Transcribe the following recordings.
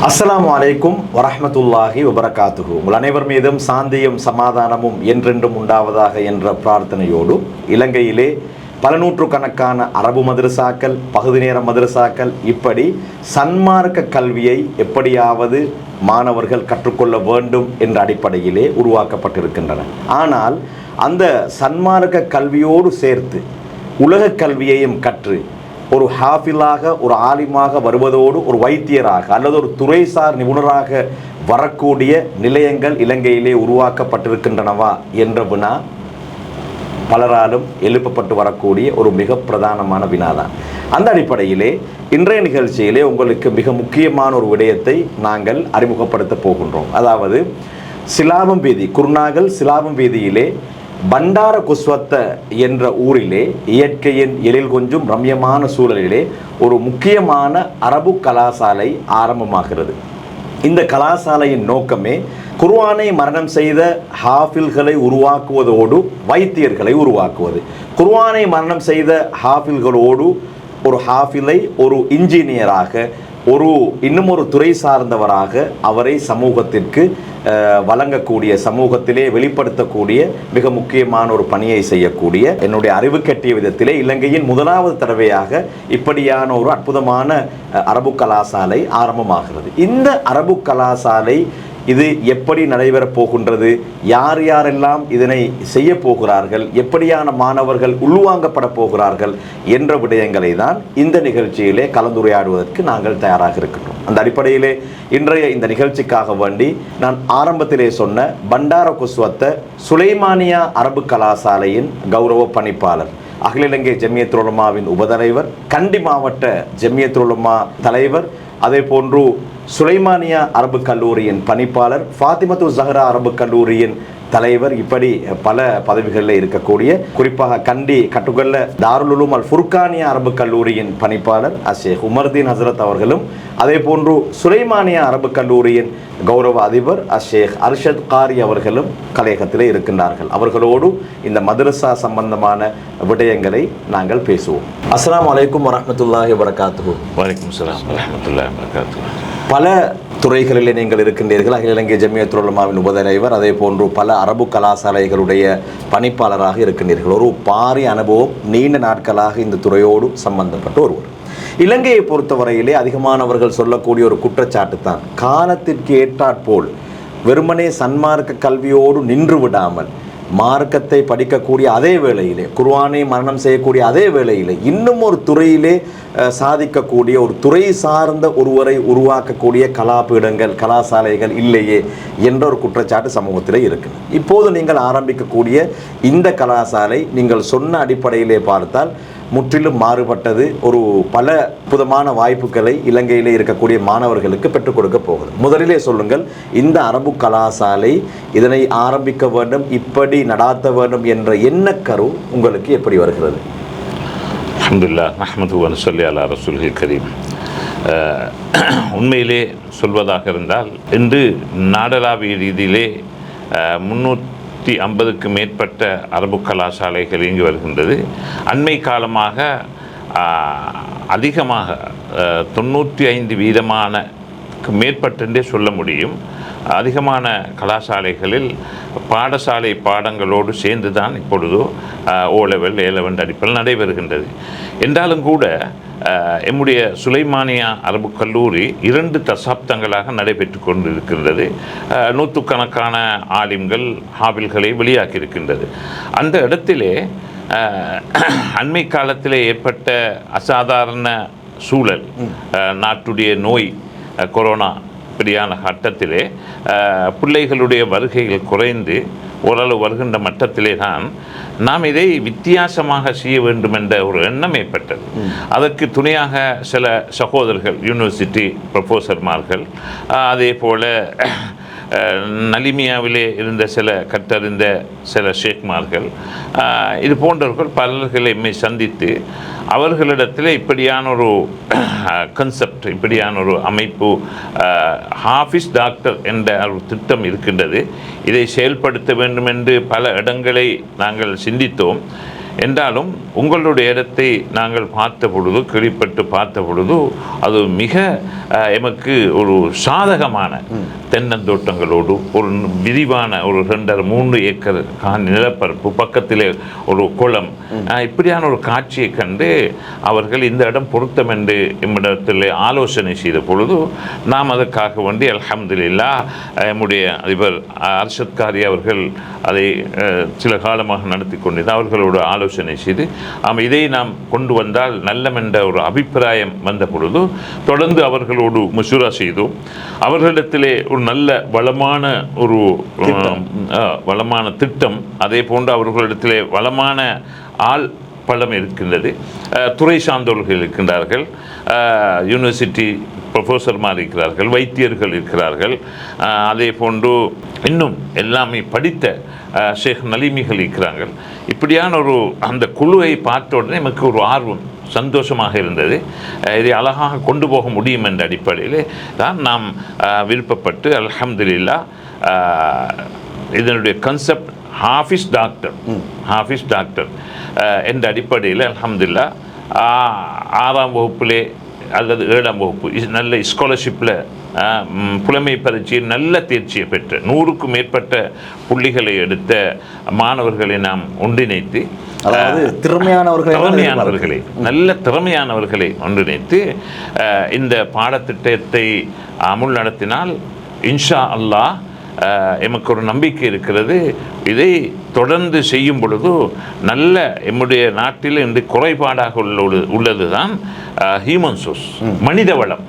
அஸ்ஸலாமு அலைக்கும் வரஹ்மத்துல்லாஹி வபரகாத்துஹு. உங்கள் அனைவர் மீதும் சாந்தியும் சமாதானமும் என்றென்றும் உண்டாவதாக என்ற பிரார்த்தனையோடு இலங்கையிலே பல நூற்றுக்கணக்கான அரபு மதரசாக்கள், பகுதி நேர மதரசாக்கள், இப்படி சன்மார்க்க கல்வியை எப்படியாவது மாணவர்கள் கற்றுக்கொள்ள வேண்டும் என்ற அடிப்படையிலே உருவாக்கப்பட்டிருக்கின்றன. ஆனால் அந்த சன்மார்க்க கல்வியோடு சேர்த்து உலக கல்வியையும் கற்று ஒரு ஹாஃபிலாக, ஒரு ஆலிமாக வருவதோடு ஒரு வைத்தியராக அல்லது ஒரு துறைசார் நிபுணராக வரக்கூடிய நிலையங்கள் இலங்கையிலே உருவாக்கப்பட்டிருக்கின்றனவா என்ற வினா பலராலும் எழுப்பப்பட்டு வரக்கூடிய ஒரு மிக பிரதானமான வினாதான். அந்த அடிப்படையிலே இன்றைய நிகழ்ச்சியிலே உங்களுக்கு மிக முக்கியமான ஒரு விடயத்தை நாங்கள் அறிமுகப்படுத்த போகின்றோம். அதாவது சிலாபம் வீதி, குருநாகல் சிலாபம் வீதியிலே பண்டார குஸ்வத்த என்ற ஊரிலே இயற்கையின் எழில் கொஞ்சும் ரம்யமான சூழலிலே ஒரு முக்கியமான அரபு கலாசாலை ஆரம்பமாகிறது. இந்த கலாசாலையின் நோக்கமே குர்ஆனை மரணம் செய்த ஹாஃபில்களை உருவாக்குவதோடு வைத்தியர்களை உருவாக்குவது. குர்ஆனை மரணம் செய்த ஹாஃபில்களோடு ஒரு ஹாஃபிலை ஒரு இன்ஜினியராக, இன்னும் ஒரு துறை சார்ந்தவராக அவரை சமூகத்திற்கு வழங்கக்கூடிய, சமூகத்திலே வெளிப்படுத்தக்கூடிய மிக முக்கியமான ஒரு பணியை செய்யக்கூடிய, என்னுடைய அறிவு கட்டிய விதத்திலே இலங்கையின் முதலாவது தடவையாக இப்படியான ஒரு அற்புதமான அரபு கலாசாலை ஆரம்பமாகிறது. இந்த அரபு கலாசாலை இது எப்படி நடைபெறப் போகின்றது, யார் யாரெல்லாம் இதனை செய்ய போகிறார்கள், எப்படியான மாணவர்கள் உள்வாங்கப்பட போகிறார்கள் என்ற விடயங்களை தான் இந்த நிகழ்ச்சியிலே கலந்துரையாடுவதற்கு நாங்கள் தயாராக இருக்கின்றோம். அந்த அடிப்படையிலே இன்றைய இந்த நிகழ்ச்சிக்காக வேண்டி நான் ஆரம்பத்திலே சொன்ன பண்டார குஸ்வத்த சுலைமானியா அரபு கலாசாலையின் கௌரவ பணிப்பாளர், அகில இலங்கை ஜமியத்துல் உலமாவின் உபதலைவர், கண்டி மாவட்ட ஜமியத்துல் உலமா தலைவர், அதே போன்று சுலைமானியா அரபு கல்லூரியின் பணிப்பாளர், ஃபாத்திமத்து ஜஹ்ரா அரபு கல்லூரியின் தலைவர், இப்படி பல பதவிகளில் இருக்கக்கூடிய, குறிப்பாக கண்டி கட்டுகல்ல தாருல் உலூம் அல் ஃபுர்கானியா அரபு கல்லூரியின் பணிப்பாளர் ஷேக் உமர்தீன் ஹசரத் அவர்களும், அதே போன்று சுலைமானியா அரபு கல்லூரியின் கௌரவ அதிபர் ஷேக் அர்ஷத் காரி அவர்களும் கலையகத்திலே இருக்கின்றார்கள். அவர்களோடு இந்த மதரசா சம்பந்தமான விடயங்களை நாங்கள் பேசுவோம். அஸ்ஸலாமு அலைக்கும் வரஹ்மத்துல்லாஹி வபரகாத்துஹு. வலைக்கும் ஸலாம் வரஹ்மத்துல்லாஹி வபரகாத்துஹு. பல துறைகளிலே நீங்கள் இருக்கின்றீர்கள். அகில இலங்கை ஜமியத்துல் உலமாவின் உபதலைவர், அதே போன்று பல அரபு கலாசாலைகளுடைய பணிப்பாளராக இருக்கின்றீர்கள். ஒரு பாரிய அனுபவம், நீண்ட நாட்களாக இந்த துறையோடு சம்பந்தப்பட்ட ஒருவர். இலங்கையை பொறுத்தவரையிலே அதிகமானவர்கள் சொல்லக்கூடிய ஒரு குற்றச்சாட்டு தான், காலத்திற்கு ஏற்றாற்போல் வெறுமனே சன்மார்க்க கல்வியோடு நின்று விடாமல் மார்க்கத்தை படிக்கக்கூடிய அதே வேளையிலே, குர்ஆனை மரணம் செய்யக்கூடிய அதே வேளையிலே இன்னும் ஒரு துறையிலே சாதிக்கக்கூடிய, ஒரு துறை சார்ந்த ஒருவரை உருவாக்கக்கூடிய கலாபீடங்கள், கலாசாலைகள் இல்லையே என்ற ஒரு குற்றச்சாட்டு சமூகத்திலே இருக்குது. இப்போது நீங்கள் ஆரம்பிக்கக்கூடிய இந்த கலாசாலை நீங்கள் சொன்ன அடிப்படையிலே பார்த்தால் முற்றிலும் மாறுபட்டது. ஒரு பல அற்புதமான வாய்ப்புகளை இலங்கையிலே இருக்கக்கூடிய மாணவர்களுக்கு பெற்றுக் கொடுக்க போகுது. முதலிலே சொல்லுங்கள், இந்த அரபு கலாசாலை இதனை ஆரம்பிக்க வேண்டும், இப்படி நடாத்த வேண்டும் என்ற எண்ணக்கரு உங்களுக்கு எப்படி வருகிறது? அல்ஹம்துலில்லாஹ் நஹ்மதுஹு வ நுஸல்லி அலா ரசூலில் கரீம். உண்மையிலே சொல்வதாக இருந்தால் இன்று நாடளாவிய ரீதியிலே 350க்கு மேற்பட்ட அரபு கலாசாலைகள் இயங்கி வருகின்றது. அண்மை காலமாக அதிகமாக 95% மேற்பட்டென்றே சொல்ல முடியும். அதிகமான கலாசாலைகளில் பாடசாலை பாடங்களோடு சேர்ந்து தான் இப்பொழுது ஓ லெவல், ஏ லெவல் அடிப்படையில் நடைபெறுகின்றது. என்றாலும் கூட எம்முடைய சுலைமானியா அரபு கல்லூரி 2 தசாப்தங்களாக நடைபெற்று கொண்டிருக்கின்றது. நூற்றுக்கணக்கான ஆலிம்கள், ஹாபில்களை வெளியாக்கியிருக்கின்றது. அந்த இடத்திலே அண்மை காலத்திலே ஏற்பட்ட அசாதாரண சூழல், நாட்டுடைய நோய் கொரோனா இப்படியான கட்டத்திலே பிள்ளைகளுடைய வருகைகள் குறைந்து ஓரளவு வருகின்ற மட்டத்திலே தான் நாம் இதை வித்தியாசமாக செய்ய வேண்டும் என்ற ஒரு எண்ணம் ஏற்பட்டது. அதற்கு துணையாக சில சகோதரர்கள், யூனிவர்சிட்டி ப்ரொஃபஸர்மார்கள், அதே போல் நலிமியாவிலே இருந்த சில கற்றறிந்த சில ஷேக்மார்கள், இது போன்றவர்கள் பலர்களை எம்மை சந்தித்து அவர்களிடத்தில் இப்படியான ஒரு கன்செப்ட், இப்படியான ஒரு அமைப்பு, ஹாஃபிஸ் டாக்டர் என்ற ஒரு திட்டம் இருக்கின்றது, இதை செயல்படுத்த வேண்டும் என்று பல இடங்களை நாங்கள் சிந்தித்தோம். என்றாலும் உங்களுடைய இடத்தை நாங்கள் பார்த்த பொழுது, கேள்விப்பட்டு பார்த்த பொழுது, அது மிக எமக்கு ஒரு சாதகமான தென்னந்தோட்டங்களோடு ஒரு விரிவான ஒரு 2.5-3 ஏக்கர் நிலப்பரப்பு, பக்கத்திலே ஒரு குளம், இப்படியான ஒரு காட்சியை கண்டு அவர்கள் இந்த இடம் பொருத்தம் என்று நம்மிடத்தில் ஆலோசனை செய்த பொழுது நாம் அதற்காக வேண்டி அல்ஹம்துலில்லாஹ் நம்முடைய அதிபர் அர்ஷத் காரி அவர்கள் அதை சில காலமாக நடத்தி கொண்டிருந்தார். அவர்களோடு ஆலோசனை செய்து இதை நாம் கொண்டு வந்தால் நல்லம் என்ற ஒரு அபிப்பிராயம் வந்த பொழுது தொடர்ந்து அவர்களோடு முஷூரா செய்தோம். அவர்களிடத்திலே ஒரு நல்ல வளமான திட்டம், அதே போன்று அவர்களிடத்திலே வளமான ஆள் பலம் இருக்கின்றது. துறை சார்ந்தவர்கள் இருக்கின்றார்கள், யூனிவர்சிட்டி ப்ரொஃபஸர்மார் இருக்கிறார்கள், வைத்தியர்கள் இருக்கிறார்கள், அதே போன்று இன்னும் எல்லாமே படித்த ஷேக் நலிமிகள் இருக்கிறார்கள். இப்படியான அந்த குழுவை பார்த்த உடனே நமக்கு ஒரு ஆர்வம், சந்தோஷமாக இருந்தது. இதை அழகாக கொண்டு போக முடியும் என்ற அடிப்படையில் தான் நாம் விருப்பப்பட்டு அல்ஹம்துலில்லாஹ் இதனுடைய கன்செப்ட் ஹாஃபிஸ் டாக்டர் என்ற அடிப்படையில் அல்ஹம்துலில்லாஹ் 6ஆம் வகுப்பிலே அல்லது 7ஆம் வகுப்பு நல்ல ஸ்காலர்ஷிப்பில் புலமை பரீட்சையில் நல்ல தேர்ச்சியை பெற்ற 100க்கும் மேற்பட்ட புள்ளிகளை எடுத்த மாணவர்களை நாம் ஒன்றிணைத்து, நல்ல திறமையானவர்களை ஒன்றிணைத்து இந்த பாடத்திட்டத்தை அமுல் நடத்தினால் இன்ஷா அல்லாஹ் எமக்கு ஒரு நம்பிக்கை இருக்கிறது. இதை தொடர்ந்து செய்யும் பொழுது நல்ல எம்முடைய நாட்டில் இன்று குறைபாடாக உள்ளது தான் ஹியூமன் சோர்ஸ், மனித வளம்.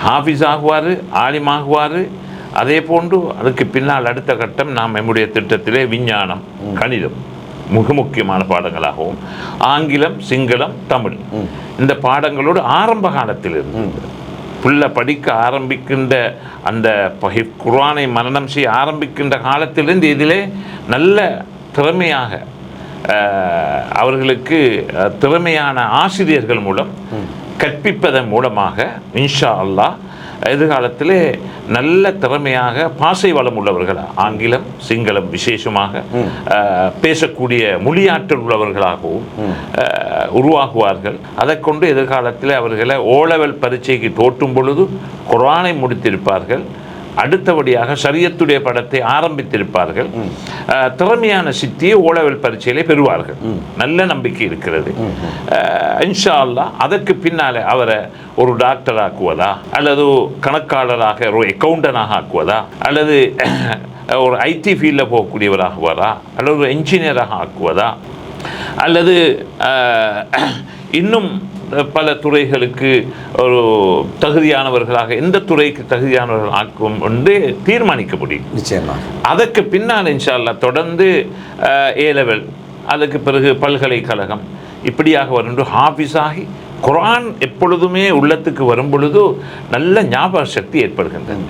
ஹாஃபிஸ் ஆகுவார், ஆலிமாகுவார். அதே போன்று அதுக்கு பின்னால் அடுத்த கட்டம் நாம் நம்முடைய திட்டத்திலே விஞ்ஞானம், கணிதம் மிக முக்கியமான பாடங்களாகவும், ஆங்கிலம், சிங்களம், தமிழ் இந்த பாடங்களோடு ஆரம்ப காலத்தில் இருந்து புள்ள படிக்க ஆரம்பிக்கின்ற அந்த குர்ஆனை மரணம் செய்ய ஆரம்பிக்கின்ற காலத்திலிருந்து இதிலே நல்ல திறமையாக அவர்களுக்கு திறமையான ஆசிரியர்கள் மூலம் கற்பிப்பதன் மூலமாக இன்ஷா அல்லாஹ் எதிர்காலத்திலே நல்ல திறமையாக பாசை வளம் உள்ளவர்கள், ஆங்கிலம், சிங்களம் விசேஷமாக பேசக்கூடிய மொழியாற்றல் உள்ளவர்களாகவும் உருவாகுவார்கள். அதை கொண்டு எதிர்காலத்தில் அவர்களை ஓலெவல் பரீட்சைக்கு தோற்றும் பொழுது குர்ஆனை முடித்திருப்பார்கள். அடுத்தபடியாக ஷரியத்துடைய படத்தை ஆரம்பித்திருப்பார்கள். திறமையான சித்தியை ஓலெவல் பரீட்சையிலே பெறுவார்கள். நல்ல நம்பிக்கை இருக்கிறது. இன்ஷா அல்லாஹ் அதற்கு பின்னாலே அவரை ஒரு டாக்டர் ஆக்குவதா, அல்லது கணக்காளராக ஒரு அக்கௌண்டனாக ஆக்குவதா, அல்லது ஒரு ஐடி ஃபீல்டில் போகக்கூடியவராகுவதா, அல்லது ஒரு என்ஜினியராக ஆக்குவதா, அல்லது இன்னும் பல துறைகளுக்கு ஒரு தகுதியானவர்களாக எந்த துறைக்கு தகுதியானவர்கள் ஆக்கும் என்று தீர்மானிக்க முடியும். நிச்சயமாக அதற்கு பின்னால் இன்ஷா அல்லாஹ் தொடர்ந்து ஏலெவல், அதுக்கு பிறகு பல்கலைக்கழகம், இப்படியாக வரும் ஹாஃபிஸாகி குர்ஆன் எப்பொழுதுமே உள்ளத்துக்கு வரும் பொழுது நல்ல ஞாபக சக்தி ஏற்படுகின்றது.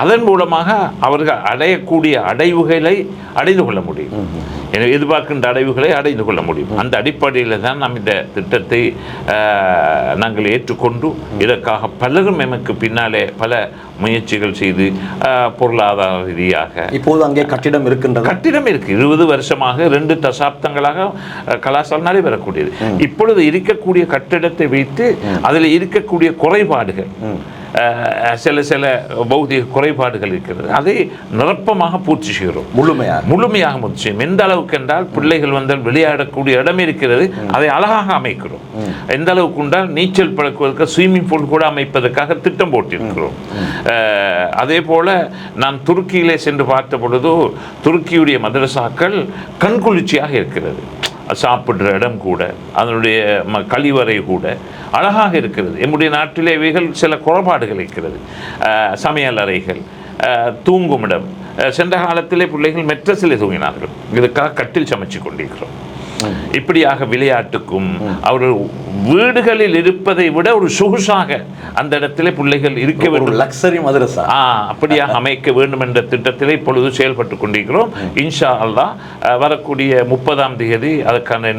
அதன் மூலமாக அவர்கள் அடையக்கூடிய அடைவுகளை அடைந்து கொள்ள முடியும். எனவே எதிர்பார்க்கின்ற அடைவுகளை அடைந்து கொள்ள முடியும். அந்த அடிப்படையில் தான் நாம் இந்த திட்டத்தை நாங்கள் ஏற்றுக்கொண்டு இதற்காக பலரும் எமக்கு பின்னாலே பல முயற்சிகள் செய்து பொருளாதார ரீதியாக இப்போது அங்கே கட்டிடம் இருக்கின்றது. கட்டிடம் இருக்கு. 20 வருஷமாக 2 தசாப்தங்களாக கலாசாரம் நடைபெறக்கூடியது. இப்பொழுது இருக்கக்கூடிய கட்டிடத்தை வைத்து அதில் இருக்கக்கூடிய குறைபாடுகள், சில பௌதிக குறைபாடுகள் இருக்கிறது, அதை நிரப்பமாக பூர்த்தி செய்கிறோம். முழுமையாக முயற்சி செய்யும். எந்த அளவுக்கு என்றால் பிள்ளைகள் வந்தால் விளையாடக்கூடிய இடம் இருக்கிறது, அதை அழகாக அமைக்கிறோம். எந்த அளவுக்கு என்றால் நீச்சல் பழக்குவதற்கு ஸ்விம்மிங் பூல் கூட அமைப்பதற்காக திட்டம் போட்டிருக்கிறோம். அதே போல நான் துருக்கியிலே சென்று பார்த்த பொழுது துருக்கியுடைய மதரசாக்கள் கண்குளிர்ச்சியாக இருக்கிறது. சாப்பிடுற இடம் கூட, அதனுடைய கழிவறை கூட அழகாக இருக்கிறது. நம்முடைய நாட்டிலே இவைகள் சில குறைபாடுகள் இருக்கிறது. சமையல் அறைகள், தூங்கும் இடம், சென்ற காலத்திலே பிள்ளைகள் மெட்ரஸிலே தூங்கினார்கள். இதுக்காக கட்டில் சமைச்சு கொண்டிருக்கிறோம். இப்படியாக விளையாட்டுக்கும் அவர்கள் வீடுகளில் இருப்பதை விட ஒரு சொகுசாக அந்த இடத்திலே பிள்ளைகள் இருக்க வேண்டும். லக்ஸரி மதரசா அப்படியாக அமைக்க வேண்டும் என்ற திட்டத்திலே இப்பொழுது செயல்பட்டு கொண்டிருக்கிறோம். இன்ஷா அல்லாஹ் வரக்கூடிய 30ஆம் தேதி அதற்கான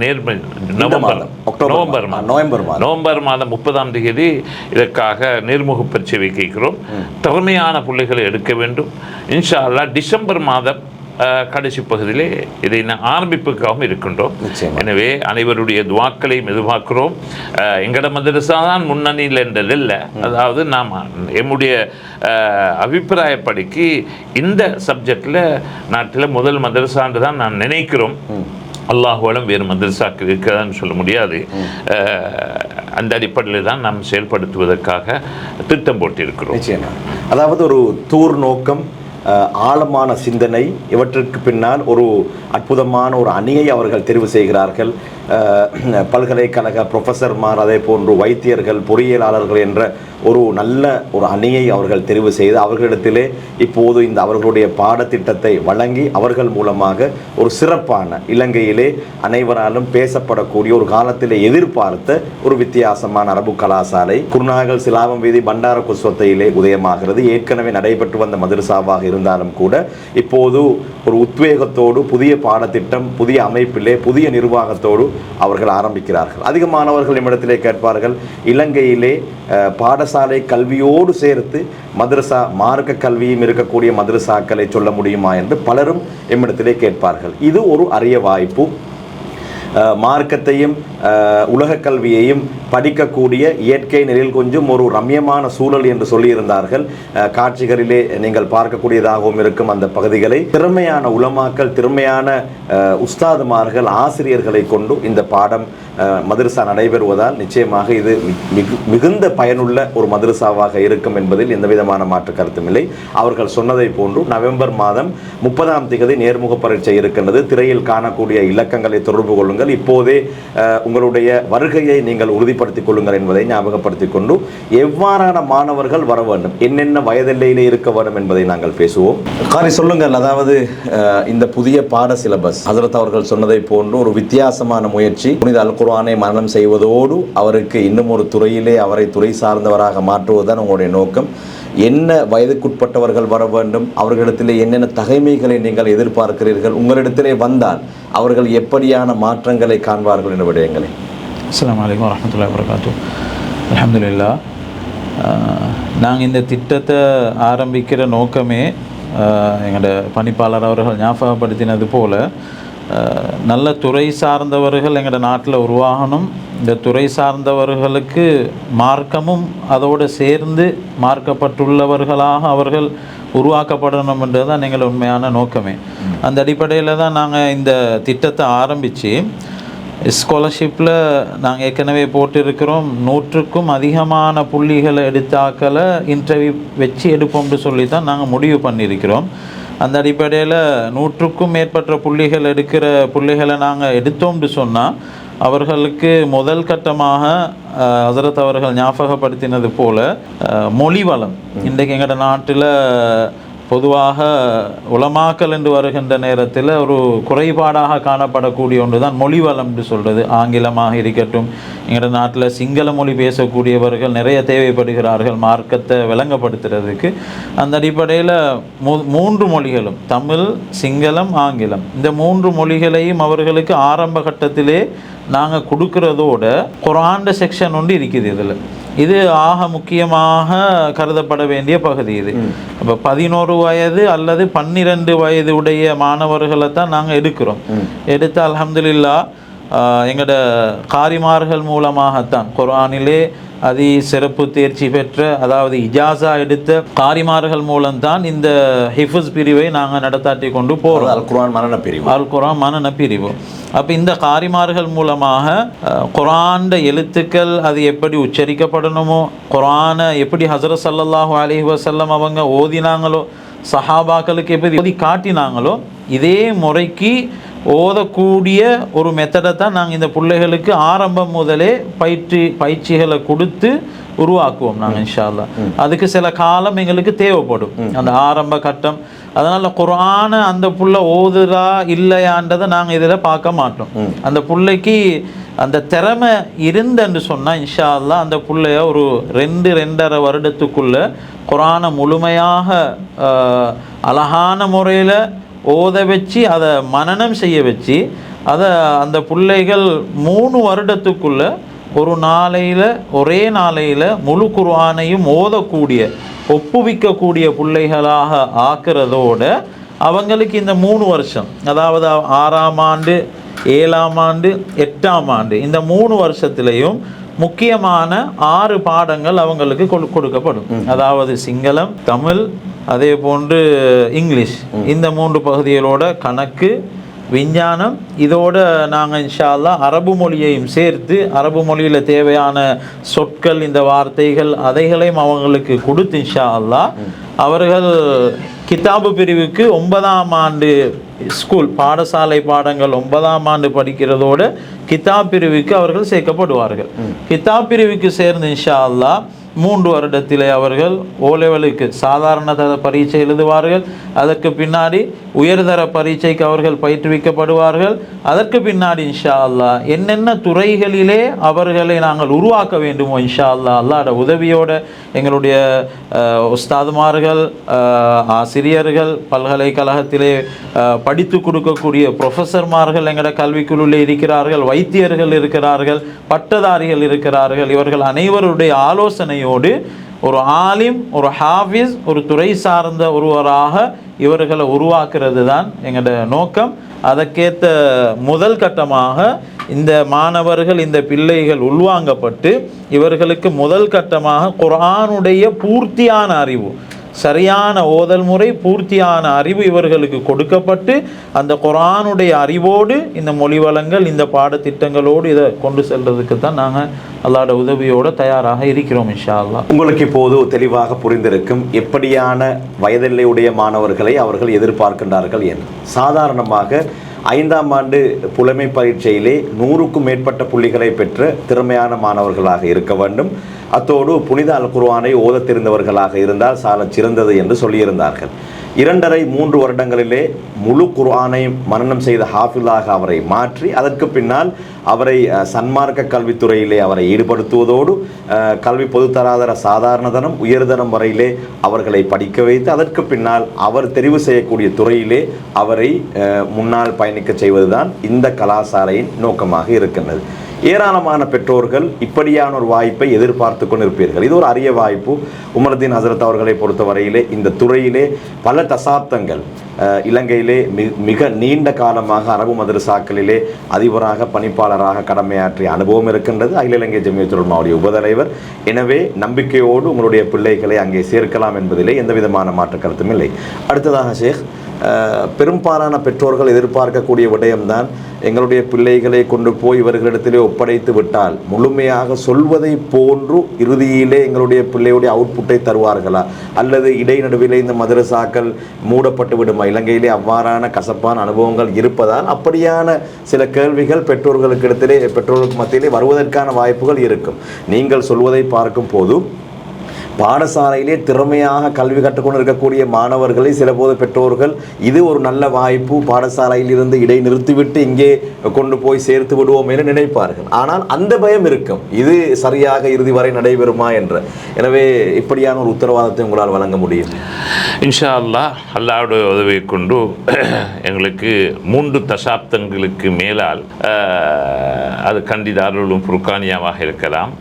நவம்பர் மாதம் 30ஆம் தேதி இதற்காக நேர்முக பரீட்சை வைக்கிறோம். திறமையான பிள்ளைகளை எடுக்க வேண்டும். இன்ஷா அல்லாஹ் டிசம்பர் மாதம் கடைசி பகுதியிலே இதை ஆரம்பிப்புக்காகவும் இருக்கின்றோம். நிச்சயமா. எனவே அனைவருடைய துவாக்களையும் எதிர்பார்க்கிறோம். எங்கட மதரசா தான் முன்னணியில் என்றதில்லை. அதாவது நாம் எம்முடைய அபிப்பிராயப்படிக்கு இந்த சப்ஜெக்டில் நாட்டில் முதல் மதரசான்னு தான் நான் நினைக்கிறோம். அல்லாஹுவாலும் வேறு மதரசாக்கள் இருக்கிறதான்னு சொல்ல முடியாது. அந்த அடிப்படையில் தான் நாம் செயல்படுத்துவதற்காக திட்டம் போட்டிருக்கிறோம். நிச்சயமா. அதாவது ஒரு தூர் நோக்கம், ஆழமான சிந்தனை, இவற்றிற்கு பின்னால் ஒரு அற்புதமான ஒரு அணியை அவர்கள் தெரிவு செய்கிறார்கள். பல்கலைக்கழக ப்ரொஃபஸர்மார், அதே போன்று வைத்தியர்கள், பொறியியலாளர்கள் என்ற ஒரு நல்ல ஒரு அணியை அவர்கள் தெரிவு செய்து அவர்களிடத்திலே இப்போது இந்த அவர்களுடைய பாடத்திட்டத்தை வழங்கி அவர்கள் மூலமாக ஒரு சிறப்பான, இலங்கையிலே அனைவராலும் பேசப்படக்கூடிய, ஒரு காலத்திலே எதிர்பார்த்த ஒரு வித்தியாசமான அரபு கலாசாலை குருநாகல் சிலாபம் வீதி பண்டார குஸ்வத்தையிலே உதயமாகிறது. ஏற்கனவே நடைபெற்று வந்த மதரசாவாக இருந்தாலும் கூட இப்போது ஒரு உத்வேகத்தோடு புதிய பாடத்திட்டம், புதிய அமைப்பிலே, புதிய நிர்வாகத்தோடு அவர்கள் ஆரம்பிக்கிறார்கள். அதிகமானவர்கள் நம்மிடத்திலே கேட்பார்கள், இலங்கையிலே பாடசாலை கல்வியோடு சேர்த்து மதரசா மார்க்க கல்வியும் இருக்கக்கூடிய மதரசாக்களை சொல்ல முடியுமா என்று பலரும் நம்மிடத்திலே கேட்பார்கள். இது ஒரு அரிய வாய்ப்பு. மார்க்கத்தையும் உலக கல்வியையும் படிக்கக்கூடிய இயற்கை நெறில் கொஞ்சம் ஒரு ரம்யமான சூழல் என்று சொல்லியிருந்தார்கள். காட்சிகளிலே நீங்கள் பார்க்கக்கூடியதாகவும் இருக்கும் அந்த பகுதிகளை திறமையான உலமாக்கள், திறமையான உஸ்தாதுமார்கள், ஆசிரியர்களை கொண்டு இந்த பாடம் மதரசா நடைபெறுவதால் நிச்சயமாக இது மிகுந்த பயனுள்ள ஒரு மதரசாவாக இருக்கும் என்பதில் எந்த விதமான மாற்று கருத்தும் இல்லை. அவர்கள் சொன்னதை போன்று நவம்பர் மாதம் 30ஆம் தேதி நேர்முக பரீட்சை இருக்கின்றது. திரையில் காணக்கூடிய இலக்கங்களை தொடர்பு கொள்ளுங்கள். இப்போதே உங்களுடைய வருகையை நீங்கள் உறுதிப்படுத்திக் கொள்ளுங்கள் என்பதை ஞாபகப்படுத்திக் கொண்டு எவ்வாறான மாணவர்கள் வர வேண்டும், என்னென்ன வயதெல்லையிலே இருக்க வேண்டும் என்பதை நாங்கள் பேசுவோம். காரி சொல்லுங்கள். அதாவது இந்த புதிய பாட சிலபஸ் ஹசரத் அவர்கள் சொன்னதை போன்று ஒரு வித்தியாசமான முயற்சி. புனித அல் குர்ஆனை மனனம் செய்வதோடு அவருக்கு இன்னும் ஒரு துறையிலே அவரை துறை சார்ந்தவராக மாற்றுவதுதான் உங்களுடைய நோக்கம். என்ன வயதுக்குட்பட்டவர்கள் வர வேண்டும், அவர்களிடத்திலே என்னென்ன தகைமைகளை நீங்கள் எதிர்பார்க்கிறீர்கள், உங்களிடத்திலே வந்தால் அவர்கள் எப்படியான மாற்றங்களை காண்பார்கள் என்ற விடயங்களை. அஸ்ஸலாமு அலைக்கும் வரஹ்மத்துல்லாஹி வபரகாத்துஹு. அல்ஹம்துலில்லாஹ். நாங்கள் இந்த திட்டத்தை ஆரம்பிக்கிற நோக்கமே எங்களோட பணிப்பாளர் அவர்கள் ஞாபகப்படுத்தினது போல் நல்ல துறை சார்ந்தவர்கள் எங்களோட நாட்டில் உருவாகணும். இந்த துறை சார்ந்தவர்களுக்கு மார்க்கமும் அதோடு சேர்ந்து மார்க்கப்பட்டுள்ளவர்களாக அவர்கள் உருவாக்கப்படணும் என்றது தான் எங்கள் உண்மையான நோக்கமே. அந்த அடிப்படையில் தான் நாங்கள் இந்த திட்டத்தை ஆரம்பித்து ஸ்காலர்ஷிப்பில் நாங்கள் ஏற்கனவே போட்டிருக்கிறோம். 100க்கும் அதிகமான புள்ளிகளை எடுத்தாக்களை இன்டர்வியூ வச்சு எடுப்போம்னு சொல்லி தான் நாங்கள் முடிவு பண்ணியிருக்கிறோம். அந்த அடிப்படையில் 100க்கும் மேற்பட்ட புள்ளிகள் எடுக்கிற புள்ளிகளை நாங்கள் எடுத்தோம்னு சொன்னால் அவர்களுக்கு முதல் கட்டமாக ஹசரத் அவர்கள் ஞாபகப்படுத்தினது போல் மொழி வளம். இன்றைக்கு எங்களோட நாட்டில் பொதுவாக உலமாக்கல் என்று வருகின்ற நேரத்தில் ஒரு குறைபாடாக காணப்படக்கூடிய ஒன்று தான் மொழி வளம் என்று சொல்கிறது. ஆங்கிலமாக இருக்கட்டும், எங்களோட நாட்டில் சிங்கள மொழி பேசக்கூடியவர்கள் நிறைய தேவைப்படுகிறார்கள் மார்க்கத்தை விளங்கப்படுத்துறதுக்கு. அந்த அடிப்படையில் 3 மொழிகளும், தமிழ், சிங்களம், ஆங்கிலம், இந்த 3 மொழிகளையும் அவர்களுக்கு ஆரம்ப கட்டத்திலே நாங்கள் கொடுக்கறதோட குர்ஆன் செக்ஷன் ஒன்று இருக்குது. இதில் இது ஆக முக்கியமாக கருதப்பட வேண்டிய பகுதி. இது அப்போ 11 வயது அல்லது 12 வயது உடைய மாணவர்களை தான் நாங்கள் எடுக்கிறோம். எடுத்து அல்ஹம்துலில்லாஹ் எங்களோட காரிமார்கள் மூலமாகத்தான் குர்ஆனிலே சிறப்பு தேர்ச்சி பெற்ற, அதாவது இஜாசா எடுத்த காரிமார்கள் மூலம்தான் இந்த ஹிஃபுஸ் பிரிவை நாங்கள் நடத்தாட்டி கொண்டு போகிறோம். அல் குர்ஆன் மனன பிரிவு. அல் குர்ஆன் மனன பிரிவு. அப்போ இந்த காரிமார்கள் மூலமாக குர்ஆன் எழுத்துக்கள் அது எப்படி உச்சரிக்கப்படணுமோ, குர்ஆனை எப்படி ஹஸரத் ஸல்லல்லாஹு அலைஹி வஸல்லம் அவங்க ஓதினாங்களோ, சஹாபாக்களுக்கு எப்படி ஓதி காட்டினாங்களோ, இதே முறைக்கு ஓதக்கூடிய ஒரு மெத்தடை தான் நாங்கள் இந்த பிள்ளைகளுக்கு ஆரம்பம் முதலே பயிற்சிகளை கொடுத்து உருவாக்குவோம் நாங்கள் இன்ஷா அல்லாஹ். அதுக்கு சில காலம் எங்களுக்கு தேவைப்படும் அந்த ஆரம்ப கட்டம். அதனால் குர்ஆனை அந்த புள்ள ஓதுறா இல்லையான்றதை நாங்கள் இதில் பார்க்க மாட்டோம். அந்த பிள்ளைக்கு அந்த திறமை இருந்துன்னு சொன்னால் இன்ஷா அல்லாஹ் அந்த பிள்ளைய ஒரு 2-2.5 வருடத்துக்குள்ளே குர்ஆனை முழுமையாக அழகான முறையில் ஓத வச்சு அதை மனனம் செய்ய வச்சு அதை அந்த பிள்ளைகள் 3 வருடத்துக்குள்ளே ஒரு நாளையில், ஒரே நாளையில் முழு குர்ஆனையும் ஓதக்கூடிய, ஒப்புவிக்கக்கூடிய பிள்ளைகளாக ஆக்கிறதோட அவங்களுக்கு இந்த 3 வருஷம், அதாவது 6ஆம் ஆண்டு 7ஆம் ஆண்டு 8ஆம் ஆண்டு, இந்த 3 வருஷத்திலையும் முக்கியமான 6 பாடங்கள் அவங்களுக்கு கொடுக்கப்படும். அதாவது சிங்களம், தமிழ், அதே போன்று இங்கிலீஷ், இந்த 3 பகுதிகளோட கணக்கு, விஞ்ஞானம், இதோட நாங்கள் இன்ஷா அல்லாஹ் அரபு மொழியையும் சேர்த்து அரபு மொழியில் தேவையான சொற்கள், இந்த வார்த்தைகள், அதைகளையும் அவங்களுக்கு கொடுத்து இன்ஷா அல்லாஹ் அவர்கள் கிதாபு பிரிவுக்கு 9ஆம் ஆண்டு ஸ்கூல் பாடசாலை பாடங்கள் 9ஆம் ஆண்டு படிக்கிறதோட கிதாப் பிரிவுக்கு அவர்கள் சேர்க்கப்படுவார்கள். கிதாப் பிரிவுக்கு சேர்ந்து இன்ஷா அல்லாஹ் 3 வருடத்திலே அவர்கள் ஓலெவலுக்கு சாதாரண தர பரீட்சை எழுதுவார்கள். அதற்கு பின்னாடி உயர்தர பரீட்சைக்கு அவர்கள் பயிற்றுவிக்கப்படுவார்கள். அதற்கு பின்னாடி இன்ஷா அல்லாஹ் என்னென்ன துறைகளிலே அவர்களை நாங்கள் உருவாக்க வேண்டுமோ இன்ஷா அல்லாஹ் அல்லாஹ்வோட உதவியோட எங்களுடைய உஸ்தாதுமார்கள், ஆசிரியர்கள், பல்கலைக்கழகத்திலே படித்து கொடுக்கக்கூடிய ப்ரொஃபஸர்மார்கள் எங்களோட கல்விக்குழுவில் இருக்கிறார்கள், வைத்தியர்கள் இருக்கிறார்கள், பட்டதாரிகள் இருக்கிறார்கள். இவர்கள் அனைவருடைய ஆலோசனையோடு ஒரு ஆலிம், ஒரு ஹாஃபிஸ், ஒரு துறை சார்ந்த ஒருவராக இவர்களை உருவாக்குறது தான் எங்களோட நோக்கம். அதற்கேற்ற முதல் கட்டமாக இந்த மாணவர்கள், இந்த பிள்ளைகள் உள்வாங்கப்பட்டு இவர்களுக்கு முதல் கட்டமாக குர்ஆனுடைய பூர்த்தியான அறிவு, சரியான ஓதல் முறை, பூர்த்தியான அறிவு இவர்களுக்கு கொடுக்கப்பட்டு அந்த குர்ஆனுடைய அறிவோடு இந்த மொழி வளங்கள், இந்த பாடத்திட்டங்களோடு இதை கொண்டு செல்றதுக்கு தான் நாங்கள் அல்லாஹ்வோட உதவியோடு தயாராக இருக்கிறோம் இன்ஷா அல்லாஹ். உங்களுக்கு இப்போது தெளிவாக புரிந்திருக்கும் எப்படியான வயதில்லையுடைய மாணவர்களை அவர்கள் எதிர்பார்க்கின்றார்கள் என்று. சாதாரணமாக 5ஆம் ஆண்டு புலமை பரீட்சையிலே 100க்கும் மேற்பட்ட புள்ளிகளை பெற்ற திறமையான மாணவர்களாக இருக்க வேண்டும். அத்தோடு புனித அல் குர்ஆனை ஓதத் தெரிந்தவர்களாக இருந்தால் சாலச் சிறந்தது என்று சொல்லியிருந்தார்கள். 2.5-3 வருடங்களிலே முழு குர்ஆனை மனனம் செய்த ஹாஃபிலாக அவரை மாற்றி அதற்கு பின்னால் அவரை சன்மார்க்க கல்வித்துறையிலே அவரை ஈடுபடுத்துவதோடு கல்வி பொதுத்தராதர சாதாரணதனம் உயர்தரம் வரையிலே அவர்களை படிக்க வைத்து அதற்கு பின்னால் அவர் தெரிவு செய்யக்கூடிய துறையிலே அவரை முன்னால் பயணிக்க செய்வதுதான் இந்த கலாசாலையின் நோக்கமாக இருக்கின்றது. ஏராளமான பெற்றோர்கள் இப்படியான ஒரு வாய்ப்பை எதிர்பார்த்து கொண்டிருப்பீர்கள். இது ஒரு அரிய வாய்ப்பு. உமர்தீன் ஹசரத் அவர்களை பொறுத்தவரையிலே இந்த துறையிலே பல தசாப்தங்கள் இலங்கையிலே மிக நீண்ட காலமாக அரபு மதரசாக்களிலே அதிபராக பணிப்பாளராக கடமையாற்றிய அனுபவம் இருக்கின்றது. அகில இலங்கை ஜமியத்துல் உலமாவுடைய உபதலைவர். எனவே நம்பிக்கையோடு உங்களுடைய பிள்ளைகளை அங்கே சேர்க்கலாம் என்பதிலே எந்த விதமான மாற்று கருத்தும் இல்லை. அடுத்ததாக ஷேக், பெரும்பாலான பெற்றோர்கள் எதிர்பார்க்கக்கூடிய விடயம்தான், எங்களுடைய பிள்ளைகளை கொண்டு போய் இவர்களிடத்திலே ஒப்படைத்து விட்டால் முழுமையாக சொல்வதை போன்று இறுதியிலே எங்களுடைய பிள்ளையுடைய அவுட்புட்டை தருவார்களா, அல்லது இடைநடுவிலே இந்த மதரசாக்கள் மூடப்பட்டு விடுமா? இலங்கையிலே அவ்வாறான கசப்பான அனுபவங்கள் இருப்பதால் அப்படியான சில கேள்விகள் பெற்றோர்களுக்கு மத்தியிலே வருவதற்கான வாய்ப்புகள் இருக்கும். நீங்கள் சொல்வதை பார்க்கும் போது பாடசாலையிலே திறமையாக கல்வி கற்றுக்கொண்டு இருக்கக்கூடிய மாணவர்களை சில போது பெற்றோர்கள் இது ஒரு நல்ல வாய்ப்பு, பாடசாலையில் இருந்து இடை நிறுத்திவிட்டு இங்கே கொண்டு போய் சேர்த்து விடுவோம் என நினைப்பார்கள். ஆனால் அந்த பயம் இருக்கும், இது சரியாக இறுதி வரை நடைபெறுமா என்ற. எனவே இப்படியான ஒரு உத்தரவாதத்தை உங்களால் வழங்க முடியும்? இன்ஷா அல்லாஹ் அல்லாஹ்வுடைய உதவியை கொண்டு எங்களுக்கு 3 தசாப்தங்களுக்கு மேலால் அது கண்டி தாருல் ஃபுர்கானியாவாக இருக்கலாம்,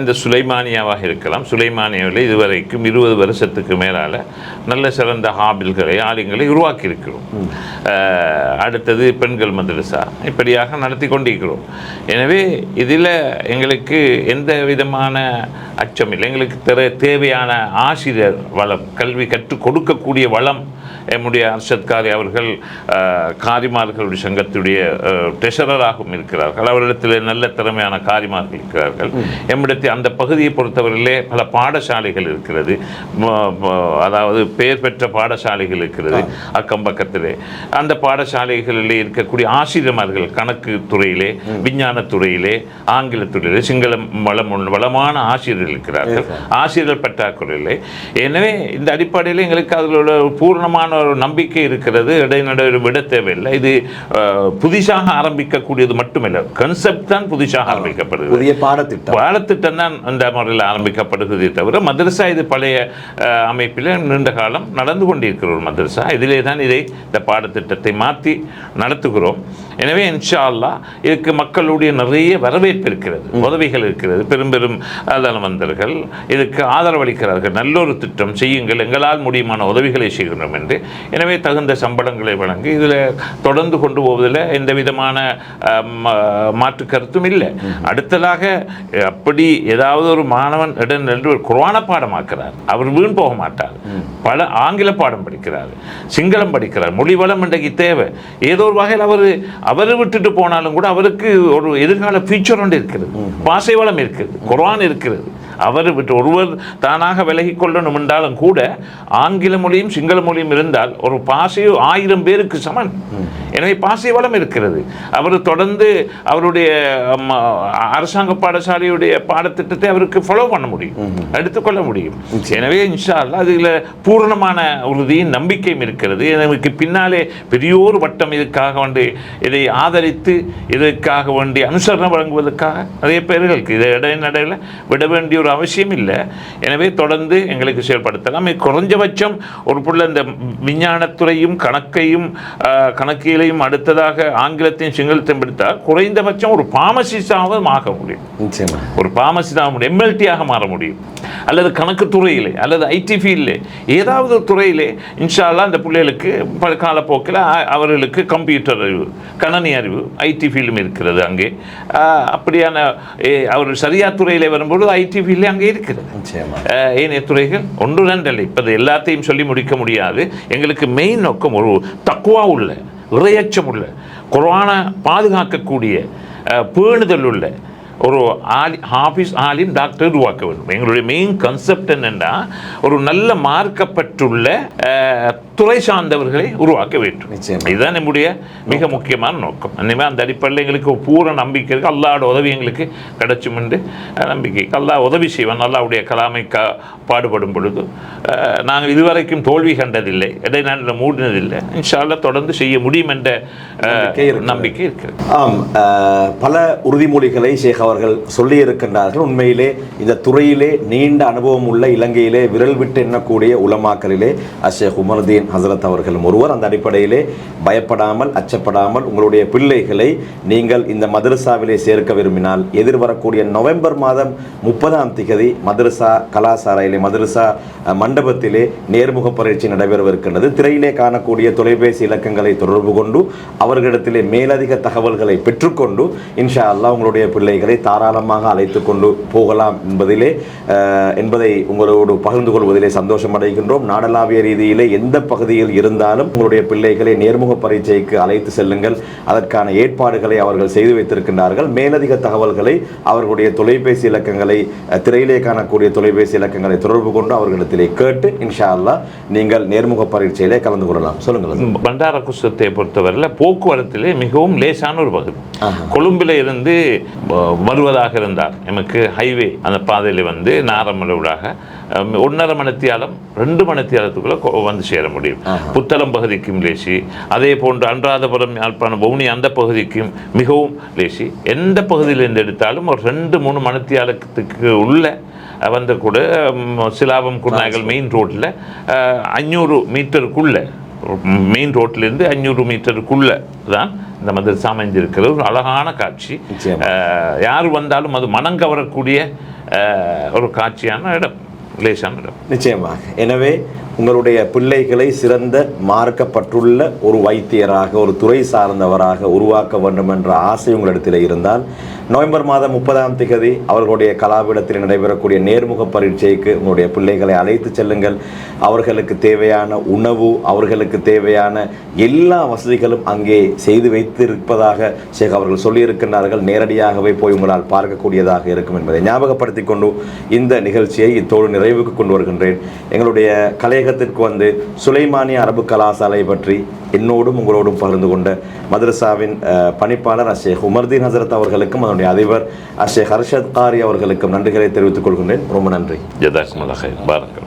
இந்த சுலைமானியாவாக இருக்கலாம். சுலைமானியாவில் இதுவரைக்கும் 20 வருஷத்துக்கு மேலால் நல்ல சிறந்த ஹாபில்களை, ஆலிங்களை உருவாக்கி இருக்கிறோம். அடுத்தது பெண்கள் மதரசா, இப்படியாக நடத்தி கொண்டிருக்கிறோம். எனவே இதில் எங்களுக்கு எந்த விதமான அச்சமில்லை. எங்களுக்கு தேவையான ஆசிரியர் வளம், கல்வி கற்றுக் கொடுக்கக்கூடிய வளம் எம்முடைய அர்ஷத் காரி அவர்கள் காரிமார்களுடைய சங்கத்துடைய ட்ரெஷரராகவும் இருக்கிறார்கள். அவரிடத்தில் நல்ல திறமையான காரிமார்கள் இருக்கிறார்கள். எம்மிடத்தில் அந்த பகுதியை பொறுத்தவரையிலே பல பாடசாலைகள் இருக்கிறது, அதாவது பெயர் பெற்ற பாடசாலைகள் இருக்கிறது அக்கம் பக்கத்திலே. அந்த பாடசாலைகளிலே இருக்கக்கூடிய ஆசிரியர்கள் கணக்கு துறையிலே, விஞ்ஞான துறையிலே, ஆங்கில துறையிலே, சிங்களம் வளமான ஆசிரியர்கள் இருக்கிறார்கள். ஆசிரியர்கள் பற்றாக்குறையிலே. எனவே இந்த அடிப்படையில் எங்களுக்கு அதில் பூர்ணமான ஒரு நம்பிக்கை இருக்கிறது. இடைநடுவில் விட தேவையில்லை. இது புதிதாக ஆரம்பிக்கக்கூடியது மட்டுமில்லை, கன்செப்ட் தான் புதிதாக ஆரம்பிக்கப்படுது. பாடத்திட்டம் தான் அந்த முறையில் ஆரம்பிக்கப்படுகிறதே தவிர மதரசா இது பழைய அமைப்பில் நீண்ட காலம் நடந்து கொண்டிருக்கிற ஒரு மதரசா. இதிலே தான் இந்த பாடத்திட்டத்தை மாற்றி நடத்துகிறோம். எனவே இன்ஷா அல்லாஹ் இதுக்கு மக்களுடைய நிறைய வரவேற்பு இருக்கிறது, உதவிகள் இருக்கிறது. பெரும் பெரும் தனவந்தர்கள் இதுக்கு ஆதரவளிக்கிறார்கள். நல்லொரு திட்டம் செய்யுங்கள், எங்களால் முடியுமான உதவிகளை செய்கிறோம் என்று. எனவே தகுந்த சம்பளங்களை வழங்கி இதில் தொடர்ந்து கொண்டு போவதில் எந்த விதமான மாற்று கருத்தும் இல்லை. அடுத்ததாக அப்படி ஏதாவது ஒரு மாணவன் இடநின்று ஒரு குர்ஆன பாடமாக்குறார், அவர் வீண் போக மாட்டார். பல ஆங்கில பாடம் படிக்கிறார், சிங்களம் படிக்கிறார், மொழி வளம் இன்றைக்கு தேவை. ஏதோ ஒரு வகையில் அவர் விட்டுட்டு போனாலும் கூட அவருக்கு ஒரு எதிர்கால ஃபியூச்சர் ஒன்று இருக்கிறது, பாசை வளம் இருக்கிறது, குர்ஆன் இருக்கிறது. அவர் விட்டு ஒருவர் தானாக விலகி கொள்ளணும் என்றாலும் கூட ஆங்கில மொழியும் சிங்கள மொழியும் இருந்தால் ஒரு பாசையோ 1000 பேருக்கு சமன். எனவே பாசை வளம் இருக்கிறது. அவர் தொடர்ந்து அவருடைய அரசாங்க பாடசாலையுடைய பாடத்திட்டத்தை அவருக்கு ஃபாலோ பண்ண முடியும், எடுத்துக்கொள்ள முடியும். எனவே இன்ஷா அல்லாஹ் அதில் பூரணமான உறுதியும் நம்பிக்கையும் இருக்கிறது. எனக்கு பின்னாலே பெரியோர் வட்டம் இதுக்காக வேண்டி இதை ஆதரித்து இதற்காக வேண்டி அனுசரணை வழங்குவதற்காக நிறைய பேர்களுக்கு இதை இடைநடையில் விட வேண்டிய ஒரு அவசியம் இல்லை. எனவே தொடர்ந்து எங்களுக்கு செயல்படுத்தலாம். குறைஞ்சபட்சம் ஒரு புள்ள இந்த விஞ்ஞானத்துறையும் கணக்கியலையும் அடுத்ததாக ஆங்கிலத்தையும் சிங்களத்தையும் படித்தால் குறைந்தபட்சம் ஒரு பார்மசிஸ்டாவது ஆக முடியும், ஒரு பார்மசிஸ்டாக முடியும், எம்எல்டியாக மாற முடியும். அல்லது கணக்கு துறையிலே அல்லது ஐடி ஃபீல்டிலே ஏதாவது ஒரு துறையிலே இன்ஷா அல்லாஹ் அந்த பிள்ளைகளுக்கு காலப்போக்கில் அவர்களுக்கு கம்ப்யூட்டர் அறிவு, கணனி அறிவு, ஐடி ஃபீல்டும் இருக்கிறது அங்கே. அப்படியான அவர் சரியா துறையில் வரும்போது ஐடி ஃபீல்டு அங்கே இருக்கிறது. ஏனைய துறைகள் ஒன்று ரெண்டு இல்லை, இப்போ எல்லாத்தையும் சொல்லி முடிக்க முடியாது. எங்களுக்கு மெயின் நோக்கம் ஒரு தக்வா உள்ள, இறையச்சம் உள்ள, குர்ஆனை பாதுகாக்கக்கூடிய, பேணுதல் உள்ள ஒரு ஹாஃபிஸ் ஆலிம் டாக்டர் உருவாக்க வேண்டும். எங்களுடைய மெயின் கான்செப்ட் என்னென்னா ஒரு நல்ல மார்க்கப்பட்டுள்ள துறை சார்ந்தவர்களை உருவாக்க வேண்டும். இதுதான் நம்முடைய மிக முக்கியமான நோக்கம். அந்த அடிப்படையில் எங்களுக்கு பூரண நம்பிக்கை இருக்குது. அல்லாஹ்வோட உதவி எங்களுக்கு கிடைச்சும் என்று நம்பிக்கை. அல்லாஹ் உதவி செய்வான். அல்லாஹ்வுடைய கலாமை பாடுபடும் பொழுது நாங்கள் இதுவரைக்கும் தோல்வி கண்டதில்லை, இடைநாட்டில் மூடினதில்லை. இன்ஷா அல்லாஹ் தொடர்ந்து செய்ய முடியும் என்ற நம்பிக்கை இருக்கிறது. பல உறுதிமொழிகளை ஷேக் அவர்கள் சொல்லியிருக்கின்றார்கள். உண்மையிலே இந்த துறையிலே நீண்ட அனுபவம் உள்ள இலங்கையிலே விரல் விட்டு எண்ணக்கூடிய உலமாக்களிலே ஷேக் உமர்தீன் ஹசரத் அவர்களும் ஒருவர். அந்த அடிப்படையிலே பயப்படாமல், அச்சப்படாமல் உங்களுடைய பிள்ளைகளை நீங்கள் இந்த மதரசாவிலே சேர்க்க விரும்பினால் எதிர்வரக்கூடிய நவம்பர் மாதம் 30ஆம் தேதி மதரசா கலாசாரையிலே, மதரசா மண்டபத்திலே நேர்முக பரீட்சை நடைபெறவிருக்கின்றது. திரையிலே காணக்கூடிய தொலைபேசி இலக்கங்களை தொடர்பு கொண்டு அவர்களிடத்திலே மேலதிக தகவல்களை பெற்றுக்கொண்டு இன்ஷா அல்லாஹ் உங்களுடைய பிள்ளைகளை தாராளமாக அழைத்து கொண்டு போகலாம் என்பதை உங்களோடு பகிர்ந்து கொள்வதிலே சந்தோஷம் அடைகின்றோம். நாடளாவிய ரீதியிலே எந்த பகுதியில் இருந்தாலும் உங்களுடைய பிள்ளைகளை நேர்முக பரீட்சைக்கு அழைத்து செல்லுங்கள். அதற்கான ஏற்பாடுகளை அவர்கள் செய்து வைத்திருக்கின்றார்கள். மேலதிக தகவல்களை அவர்களுடைய தொலைபேசி இலக்கங்களை, திரையிலே காணக்கூடிய தொலைபேசி இலக்கங்களை தொடர்பு கொண்டு அவர்களிடத்திலே கேட்டு இன்ஷா அல்லாஹ் நீங்கள் நேர்முக பரீட்சையிலே கலந்து கொள்ளலாம். சொல்லுங்கள். பண்டார குஸ்தத்தை பொறுத்தவரையில் போக்குவரத்திலே மிகவும் லேசான ஒரு பகுதி. கொழும்பில் இருந்து வருவதாக இருந்தால் நமக்கு ஹைவே அந்த பாதையில் வந்து நாரமலூடாக 1.5 மணித்தியாலம் 2 மணித்தியாலத்துக்குள்ளே வந்து சேர முடியும். புத்தளம் பகுதிக்கும் லேசி, அதே போன்று அன்றாதபுரம், யாழ்ப்பாணம், வவுனி அந்த பகுதிக்கும் மிகவும் லேசி. எந்த பகுதியிலிருந்து எடுத்தாலும் ஒரு 2-3 மணித்தியாலத்துக்கு உள்ள வந்து கூட சிலாபம் குருநாயகல் மெயின் ரோட்டில் 500 மீட்டருக்குள்ள, மெயின் ரோட்டிலேருந்து 500 மீட்டருக்குள்ள தான் இந்த மதரசா அமைஞ்சிருக்கிற ஒரு அழகான காட்சி. யார் வந்தாலும் அது மனம் கவரக்கூடிய ஒரு காட்சியான இடம், லேசான இடம். நிச்சயமாக. எனவே உங்களுடைய பிள்ளைகளை சிறந்த மார்க்கப்பட்டுள்ள ஒரு வைத்தியராக, ஒரு துறை சார்ந்தவராக உருவாக்க வேண்டும் என்ற ஆசை உங்களிடத்தில் இருந்தால் நவம்பர் மாதம் 30ஆம் தேதி அவர்களுடைய கலாபீடத்தில் நடைபெறக்கூடிய நேர்முக பரீட்சைக்கு உங்களுடைய பிள்ளைகளை அழைத்து செல்லுங்கள். அவர்களுக்கு தேவையான உணவு, அவர்களுக்கு தேவையான எல்லா வசதிகளும் அங்கே செய்து வைத்திருப்பதாக ஷேக் அவர்கள் சொல்லியிருக்கின்றார்கள். நேரடியாகவே போய் உங்களால் பார்க்கக்கூடியதாக இருக்கும் என்பதை ஞாபகப்படுத்தி கொண்டு இந்த நிகழ்ச்சியை இத்தோடு நிறைவுக்கு கொண்டு வருகின்றேன். எங்களுடைய கலையகத்திற்கு வந்து சுலைமானிய அரபு கலாசாலை பற்றி என்னோடும் உங்களோடும் பகிர்ந்து கொண்ட மதரசாவின் பணிப்பாளர் ஷேக் உமர்தீன் ஹசரத் அவர்களுக்கும் அதனுடைய அதிபர் ஷேக் அர்ஷத் காரி அவர்களுக்கும் நன்றிகளை தெரிவித்துக் கொள்கின்றேன். ரொம்ப நன்றி. ஜஸாக்குமுல்லாஹ் ஹைர். பாரக்கல்லாஹ்.